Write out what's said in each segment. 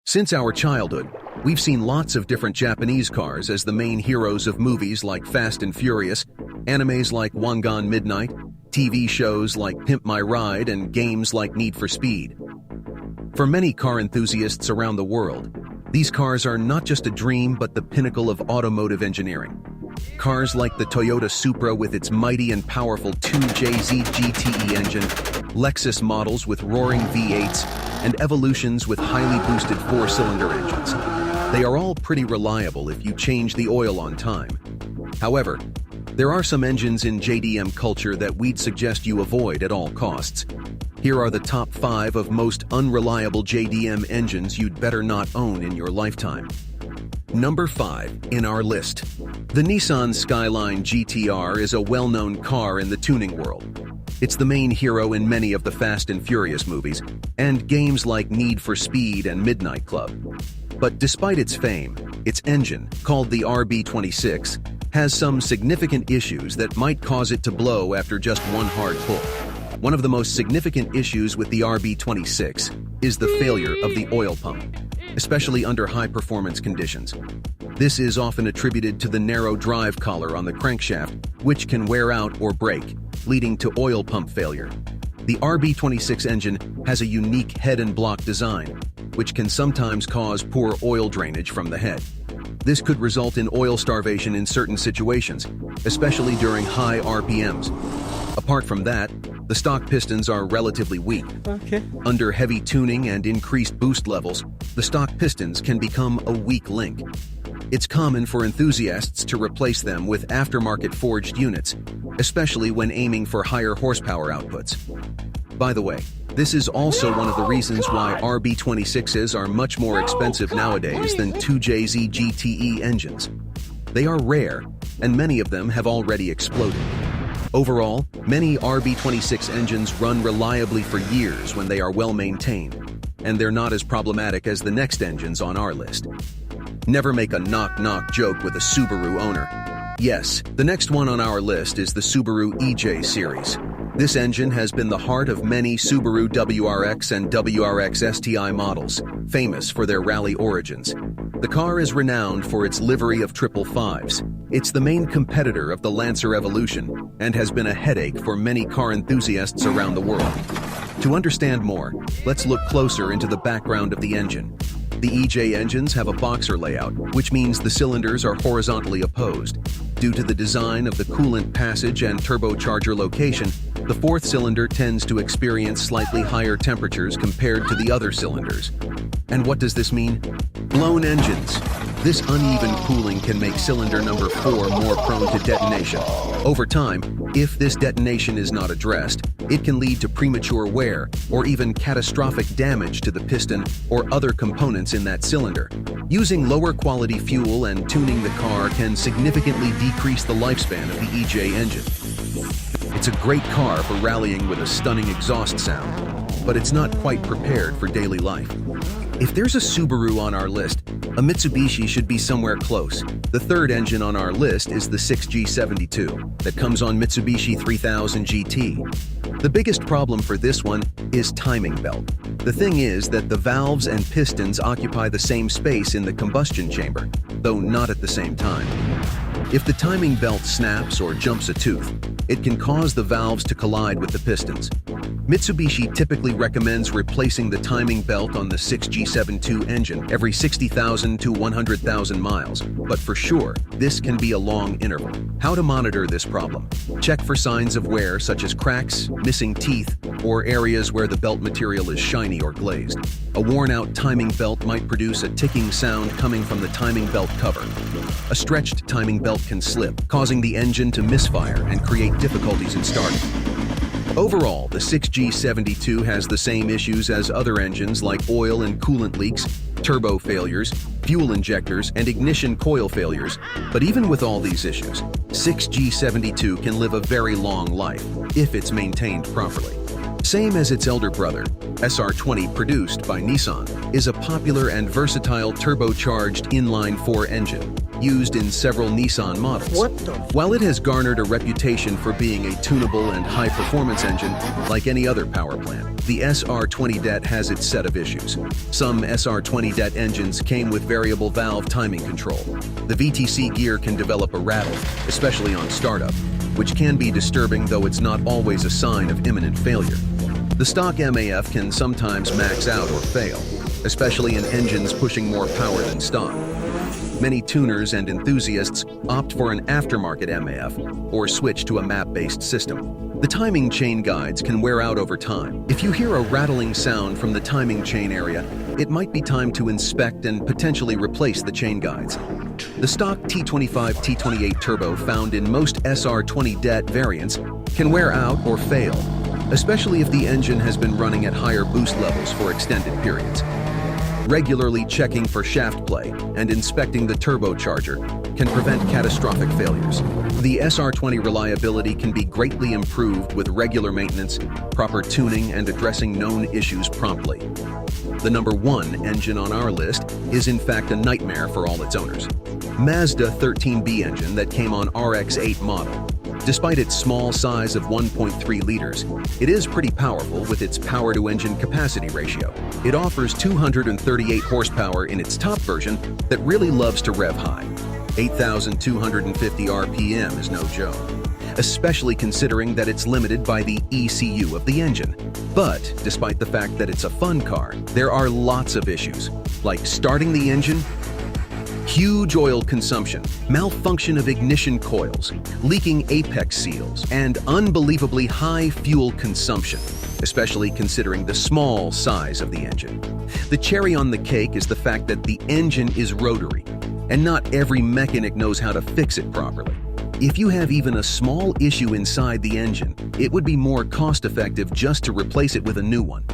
Since our childhood, we've seen lots of different Japanese cars as the main heroes of movies like Fast and Furious, animes like Wangan Midnight, TV shows like Pimp My Ride, and games like Need for Speed. For many car enthusiasts around the world, these cars are not just a dream but the pinnacle of automotive engineering. Cars like the Toyota Supra with its mighty and powerful 2JZ GTE engine, Lexus models with roaring V8s, and Evolutions with highly boosted four-cylinder engines. They are all pretty reliable if you change the oil on time. However, there are some engines in JDM culture that we'd suggest you avoid at all costs. Here are the top 5 of most unreliable JDM engines you'd better not own in your lifetime. Number 5 in our list. The Nissan Skyline GTR is a well-known car in the tuning world. It's the main hero in many of the Fast and Furious movies, and games like Need for Speed and Midnight Club. But despite its fame, its engine, called the RB26, has some significant issues that might cause it to blow after just one hard pull. One of the most significant issues with the RB26 is the failure of the oil pump, especially under high-performance conditions. This is often attributed to the narrow drive collar on the crankshaft, which can wear out or break, leading to oil pump failure. The RB26 engine has a unique head and block design, which can sometimes cause poor oil drainage from the head. This could result in oil starvation in certain situations, especially during high RPMs. Apart from that, the stock pistons are relatively weak. Under heavy tuning and increased boost levels, the stock pistons can become a weak link. It's common for enthusiasts to replace them with aftermarket forged units, especially when aiming for higher horsepower outputs. By the way, this is also one of the reasons why RB26s are much more expensive nowadays than 2JZ GTE engines. They are rare, and many of them have already exploded. Overall, many RB26 engines run reliably for years when they are well maintained, and they're not as problematic as the next engines on our list. Never make a knock-knock joke with a Subaru owner. Yes, the next one on our list is the Subaru EJ Series. This engine has been the heart of many Subaru WRX and WRX STI models, famous for their rally origins. The car is renowned for its livery of 555s. It's the main competitor of the Lancer Evolution and has been a headache for many car enthusiasts around the world. To understand more, let's look closer into the background of the engine. The EJ engines have a boxer layout, which means the cylinders are horizontally opposed. Due to the design of the coolant passage and turbocharger location, the fourth cylinder tends to experience slightly higher temperatures compared to the other cylinders. And what does this mean? Blown engines. This uneven cooling can make cylinder number 4 more prone to detonation. Over time, if this detonation is not addressed, it can lead to premature wear or even catastrophic damage to the piston or other components in that cylinder. Using lower quality fuel and tuning the car can significantly decrease the lifespan of the EJ engine. It's a great car for rallying with a stunning exhaust sound, but it's not quite prepared for daily life. If there's a Subaru on our list, a Mitsubishi should be somewhere close. The third engine on our list is the 6G72 that comes on Mitsubishi 3000 GT. The biggest problem for this one is timing belt. The thing is that the valves and pistons occupy the same space in the combustion chamber, though not at the same time. If the timing belt snaps or jumps a tooth, it can cause the valves to collide with the pistons. Mitsubishi typically recommends replacing the timing belt on the 6G72 engine every 60,000 to 100,000 miles, but for sure, this can be a long interval. How to monitor this problem? Check for signs of wear such as cracks, missing teeth, or areas where the belt material is shiny or glazed. A worn-out timing belt might produce a ticking sound coming from the timing belt cover. A stretched timing belt can slip, causing the engine to misfire and create difficulties in starting. Overall, the 6G72 has the same issues as other engines like oil and coolant leaks, turbo failures, fuel injectors, and ignition coil failures. But even with all these issues, 6G72 can live a very long life if it's maintained properly. Same as its elder brother, SR20 produced by Nissan, is a popular and versatile turbocharged inline-4 engine used in several Nissan models. While it has garnered a reputation for being a tunable and high-performance engine, like any other power plant, the SR20 has its set of issues. Some SR20 engines came with variable valve timing control. The VTC gear can develop a rattle, especially on startup, which can be disturbing, though it's not always a sign of imminent failure. The stock MAF can sometimes max out or fail, especially in engines pushing more power than stock. Many tuners and enthusiasts opt for an aftermarket MAF or switch to a map-based system. The timing chain guides can wear out over time. If you hear a rattling sound from the timing chain area, it might be time to inspect and potentially replace the chain guides. The stock T25 T28 turbo found in most SR20 variants can wear out or fail, especially if the engine has been running at higher boost levels for extended periods. Regularly checking for shaft play and inspecting the turbocharger can prevent catastrophic failures. The SR20 reliability can be greatly improved with regular maintenance, proper tuning, and addressing known issues promptly. The number 1 engine on our list is in fact a nightmare for all its owners. Mazda 13B engine that came on RX-8 model. Despite its small size of 1.3 liters, it is pretty powerful with its power-to-engine capacity ratio. It offers 238 horsepower in its top version that really loves to rev high. 8,250 RPM is no joke, especially considering that it's limited by the ECU of the engine. But despite the fact that it's a fun car, there are lots of issues, like starting the engine, huge oil consumption, malfunction of ignition coils, leaking apex seals, and unbelievably high fuel consumption, especially considering the small size of the engine. The cherry on the cake is the fact that the engine is rotary, and not every mechanic knows how to fix it properly. If you have even a small issue inside the engine, it would be more cost-effective just to replace it with a new one.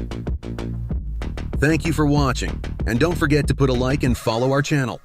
Thank you for watching, and don't forget to put a like and follow our channel.